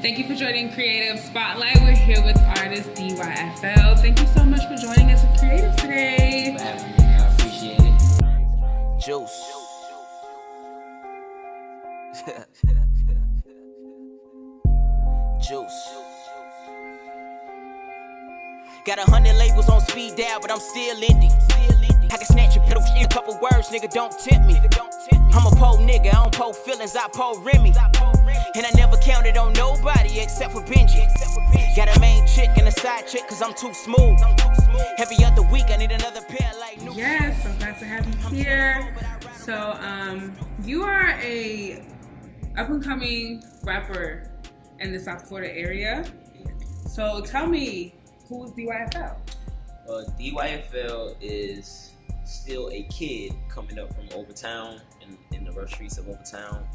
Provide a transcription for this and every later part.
Thank you for joining Creative Spotlight. We're here with artist Dyfl. Thank you so much for joining us at Creative today. Thanks for having me. I appreciate it. Juice. Juice. Got 100 labels on speed dial, but I'm still indie. I can snatch your pedal in a couple words, nigga, don't tempt me. I'm a po nigga, I don't po feelings, I po Remy. And I never counted on nobody except for Benji. Got a main chick and a side chick, cause I'm too smooth. Every other week, I need another pair like new. Yes, so glad to have you here. So, you are a up-and-coming rapper in the South Florida area. So tell me, who is Dyfl? Dyfl is still a kid coming up from Overtown, in the rough streets of Overtown.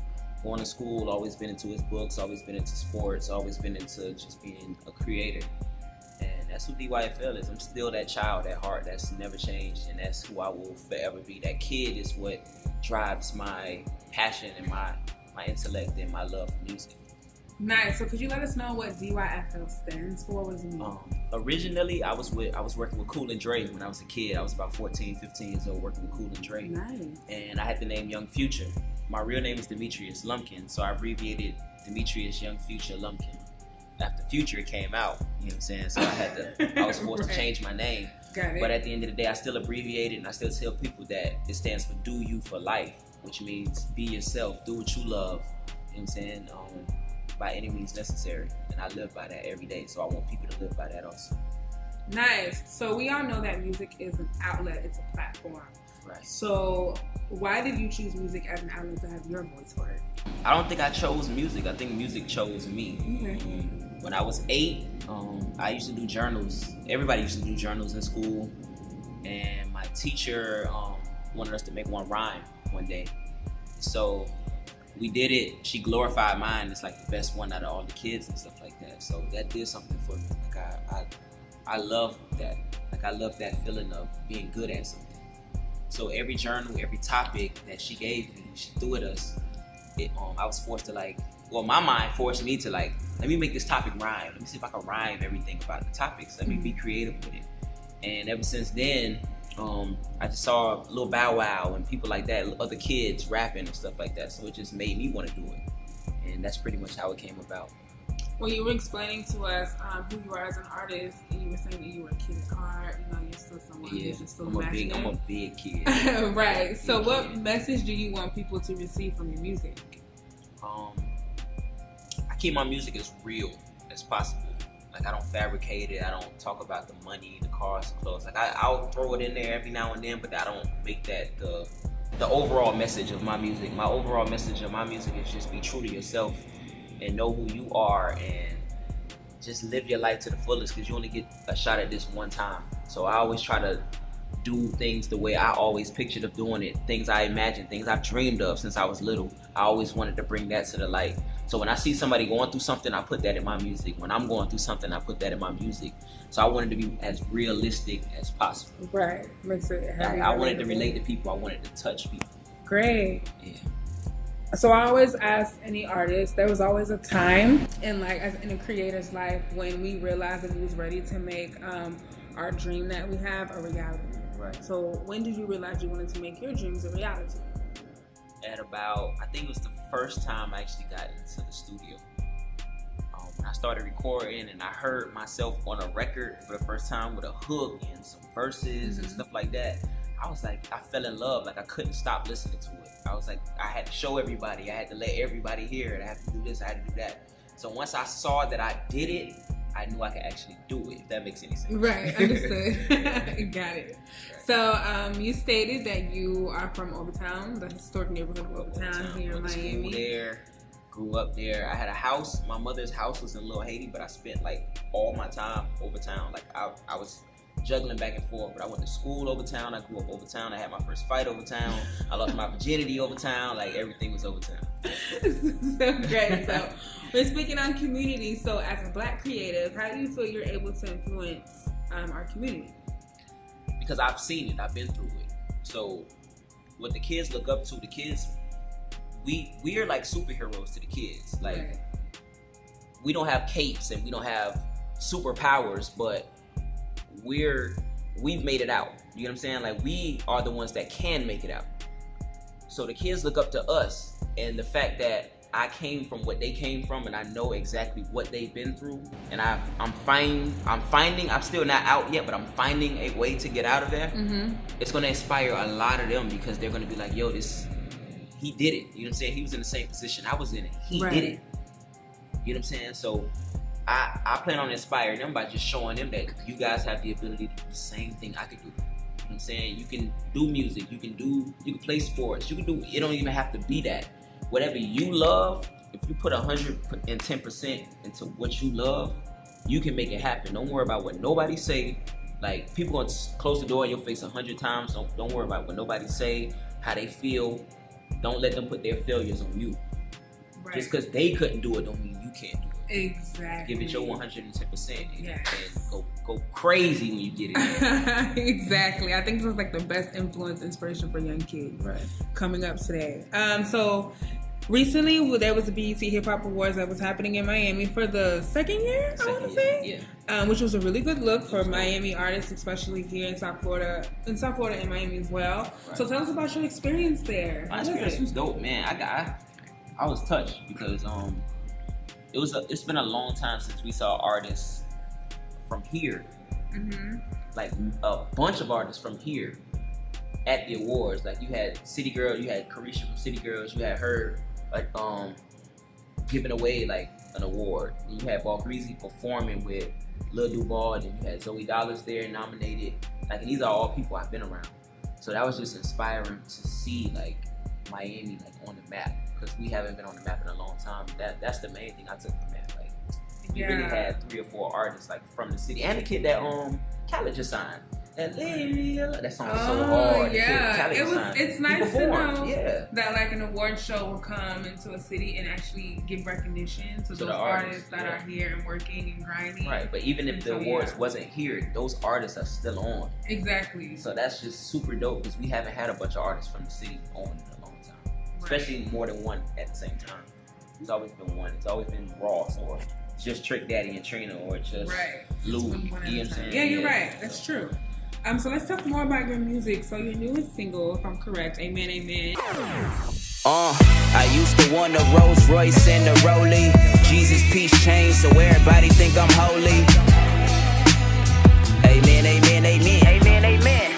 Going to school, always been into his books, always been into sports, always been into just being a creator. And that's who Dyfl is. I'm still that child at heart that's never changed, and that's who I will forever be. That kid is what drives my passion and my intellect and my love for music. Nice. So could you let us know what Dyfl stands for? What does it mean? Originally, I was working with Cool and Dre when I was a kid. I was about 14, 15 years old working with Cool and Dre. Nice. And I had the name Young Future. My real name is Demetrius Lumpkin, so I abbreviated Demetrius Young Future Lumpkin. After Future came out, you know what I'm saying? So I was forced to change my name. Got it. But at the end of the day, I still abbreviate it, and I still tell people that it stands for Do You for Life, which means be yourself, do what you love, you know what I'm saying? By any means necessary. And I live by that every day, so I want people to live by that also. Nice. So we all know that music is an outlet, it's a platform. Right. So why did you choose music as an outlet to have your voice for it? I don't think I chose music. I think music chose me. Okay. When I was 8, I used to do journals. Everybody used to do journals in school. And my teacher wanted us to make one rhyme one day. So we did it. She glorified mine. It's like the best one out of all the kids and stuff like that. So that did something for me. Like I love that. Like I love that feeling of being good at something. So every journal, every topic that she gave me, she threw at us. I was forced to my mind forced me to let me make this topic rhyme. Let me see if I can rhyme everything about the topics. Let me be creative with it. And ever since then, I just saw Lil Bow Wow and people like that, other kids rapping and stuff like that. So it just made me want to do it. And that's pretty much how it came about. Well, you were explaining to us who you are as an artist, and you were saying that you were a kid at heart. You know, you're still someone who's just still imaginative. I'm a big kid. Right. So what message do you want people to receive from your music? I keep my music as real as possible. Like I don't fabricate it. I don't talk about the money, the cars, the clothes. Like I'll throw it in there every now and then, but I don't make that the overall message of my music. My overall message of my music is just be true to yourself and know who you are and just live your life to the fullest, because you only get a shot at this one time. So I always try to do things the way I always pictured of doing it, things I imagined, things I've dreamed of since I was little. I always wanted to bring that to the light. So when I see somebody going through something, I put that in my music. When I'm going through something, I put that in my music. So I wanted to be as realistic as possible. Right. Makes it heavy. I wanted to relate to people. I wanted to touch people. Great. Yeah. So I always ask any artist, there was always a time in a creator's life when we realized that we was ready to make our dream that we have a reality. Right. So when did you realize you wanted to make your dreams a reality? At about, I think it was the first time I actually got into the studio. When I started recording and I heard myself on a record for the first time with a hook and some verses and stuff like that, I was like, I fell in love. Like I couldn't stop listening to it. I was like, I had to show everybody. I had to let everybody hear it. I had to do this, I had to do that. So once I saw that I did it, I knew I could actually do it, if that makes any sense. Right, understood. Got it. So you stated that you are from Overtown, the historic neighborhood of Overtown here in Miami. School there, grew up there. I had a house. My mother's house was in Little Haiti, but I spent all my time Overtown. I was juggling back and forth, but I went to school Overtown. I grew up Overtown. I had my first fight Overtown. I lost my virginity Overtown. Everything was Overtown. So great. So we're speaking on community. So as a Black creative, how do you feel you're able to influence our community? Because I've seen it. I've been through it. So what the kids look up to, the kids, we are like superheroes to the kids. Right. we don't have capes and we don't have superpowers, but we've made it out. You know what I'm saying? Like, we are the ones that can make it out. So the kids look up to us, and the fact that I came from what they came from, and I know exactly what they've been through, and I'm finding, I'm still not out yet, but I'm finding a way to get out of there. It's gonna inspire a lot of them, because they're gonna be like, yo, he did it. You know what I'm saying? He was in the same position I was in it. He did it. You know what I'm saying? So I plan on inspiring them by just showing them that you guys have the ability to do the same thing I could do. You know what I'm saying? You can do music, you can play sports, it don't even have to be that. Whatever you love, if you put 110% into what you love, you can make it happen. Don't worry about what nobody say. Like, people gonna close the door in your face 100 times. Don't worry about what nobody say, how they feel. Don't let them put their failures on you. Right. Just because they couldn't do it don't mean you can't do it. Exactly. Give it your 110% and go crazy when you get it. Exactly. I think this is like the best inspiration for young kids coming up today. So recently there was the BET Hip Hop Awards that was happening in Miami for the second year, I want to say. Yeah. Which was a really good look for Miami artists, especially here in South Florida and Miami as well. Right. So tell us about your experience there. My experience was dope, man. I was touched because it's been a long time since we saw artists from here, like a bunch of artists from here at the awards. Like, you had City Girl, you had Carisha from City Girls, you had her like giving away like an award. And you had Balgreezy performing with Lil Duval, and then you had Zoe Dollars there nominated. Like, and these are all people I've been around. So that was just inspiring to see like Miami like on the map, because we haven't been on the map in a long time. That's the main thing I took from that. Like, we really had 3 or 4 artists like from the city, and the kid that Khaled just signed. That song was so hard. Yeah, it's nice to know that like an award show will come into a city and actually give recognition to those artists that are here and working and grinding. Right, but even if the awards wasn't here, those artists are still on. Exactly. So that's just super dope, because we haven't had a bunch of artists from the city on in a long time, especially more than one at the same time. It's always been one. It's always been Ross, or just Trick Daddy and Trina, or just Louis. You know what I'm saying? Yeah, you're right. That's true. So let's talk more about your music. So your newest single, if I'm correct, Amen, Amen. I used to want a Rolls Royce and a Rollie. Jesus peace change, so everybody think I'm holy. Amen, amen, amen, amen, amen,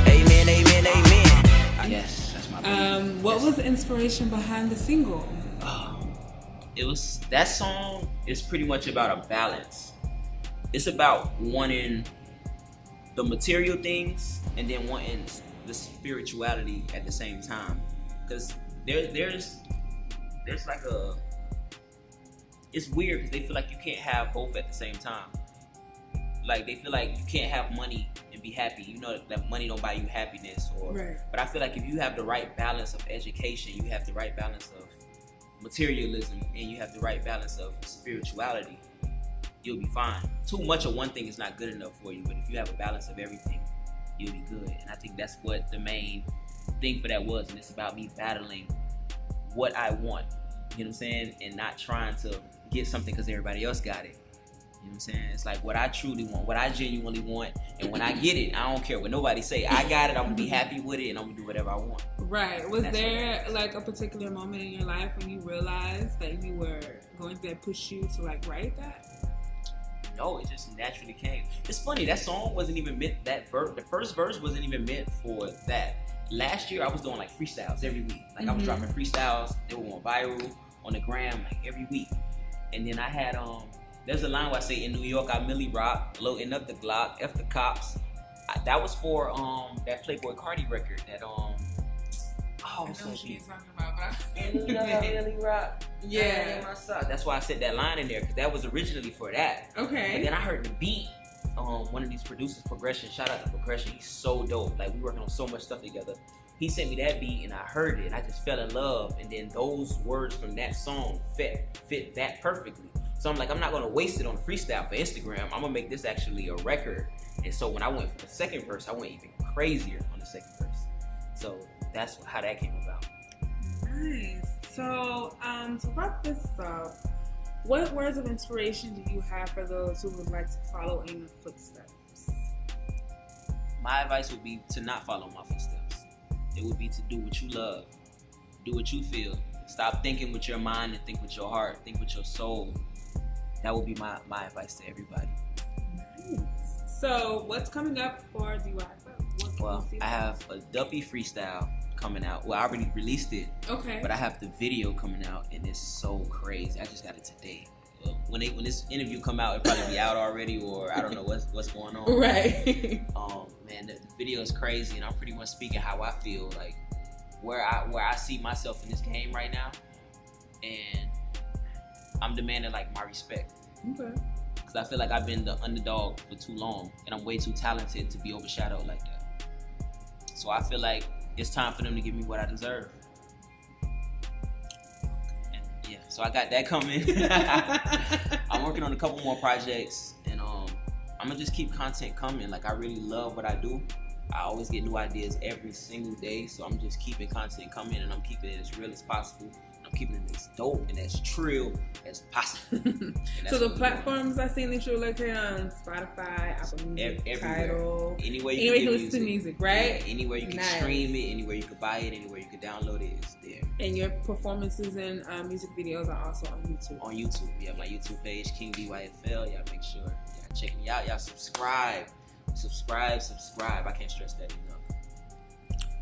amen, amen, amen. Yes, that's my what was the inspiration behind the single? That song is pretty much about a balance. It's about wanting the material things and then wanting the spirituality at the same time, because there's like it's weird, because they feel like you can't have both at the same time. Like, they feel like you can't have money and be happy. You know that money don't buy you happiness, but I feel like if you have the right balance of education, you have the right balance of materialism, and you have the right balance of spirituality, you'll be fine. Too much of one thing is not good enough for you, but if you have a balance of everything, you'll be good. And I think that's what the main thing for that was, and it's about me battling what I want, you know what I'm saying, and not trying to get something because everybody else got it. You know what I'm saying? It's like what I truly want, what I genuinely want, and when I get it, I don't care what nobody say. I got it, I'm gonna be happy with it, and I'm gonna do whatever I want. Right. Was there like a particular moment in your life when you realized that you were going to push you to like write that? No, it just naturally came. It's funny, that song wasn't even meant, the first verse wasn't even meant for that. Last year I was doing like freestyles every week. Like, I was dropping freestyles, they were going viral on the gram like every week. And then I had there's a line where I say, in New York I Millie rock, loading up the Glock, F the cops. That was for that Playboy Cardi record that I know what you're talking about, but and you know I really rock. Yeah. That's why I said that line in there, because that was originally for that. Okay. And then I heard the beat. One of these producers, Progression. Shout out to Progression. He's so dope. Like, we working on so much stuff together. He sent me that beat, and I heard it, and I just fell in love. And then those words from that song fit that perfectly. So I'm like, I'm not gonna waste it on a freestyle for Instagram. I'm gonna make this actually a record. And so when I went for the second verse, I went even crazier on the second verse. So that's how that came about. Nice. So to wrap this up, What words of inspiration do you have for those who would like to follow in your footsteps? My advice would be to not follow my footsteps. It would be to do what you love. Do what you feel. Stop thinking with your mind and think with your heart. Think with your soul. That would be my advice to everybody. Nice. So, what's coming up for DYFL? Well, I have a Dyfl freestyle coming out. Well, I already released it. Okay. But I have the video coming out, and it's so crazy. I just got it today. When this interview come out, it'll probably be out already, or I don't know what's going on. Right. Man, the video is crazy, and I'm pretty much speaking how I feel, like where I see myself in this game right now, and I'm demanding like my respect. Okay. Because I feel like I've been the underdog for too long, and I'm way too talented to be overshadowed like that. So I feel like it's time for them to give me what I deserve. And yeah, so I got that coming. I'm working on a couple more projects, and I'm gonna just keep content coming. Like, I really love what I do. I always get new ideas every single day, so I'm just keeping content coming, and I'm keeping it as real as possible. I'm keeping it as dope and as trill as possible. So the platforms I seen that you're located on: Spotify, Apple Music, Tidal. Anywhere you can listen to music, right? Yeah, anywhere you can stream it, anywhere you can buy it, anywhere you can download it, it's there. And your performances and music videos are also on YouTube. On YouTube, yeah, my YouTube page, King DYFL. Y'all make sure y'all check me out. Y'all subscribe. I can't stress that enough.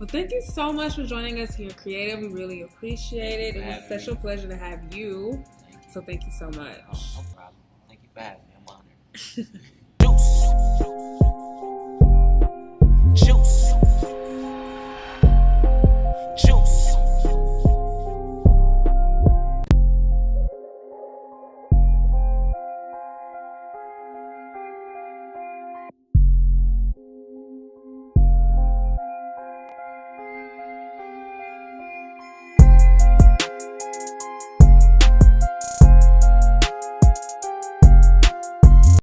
Well, thank you so much for joining us here, Creative. We really appreciate it. It was such a pleasure to have you. Thank you. So thank you so much. Oh, no problem. Thank you for having me. I'm honored.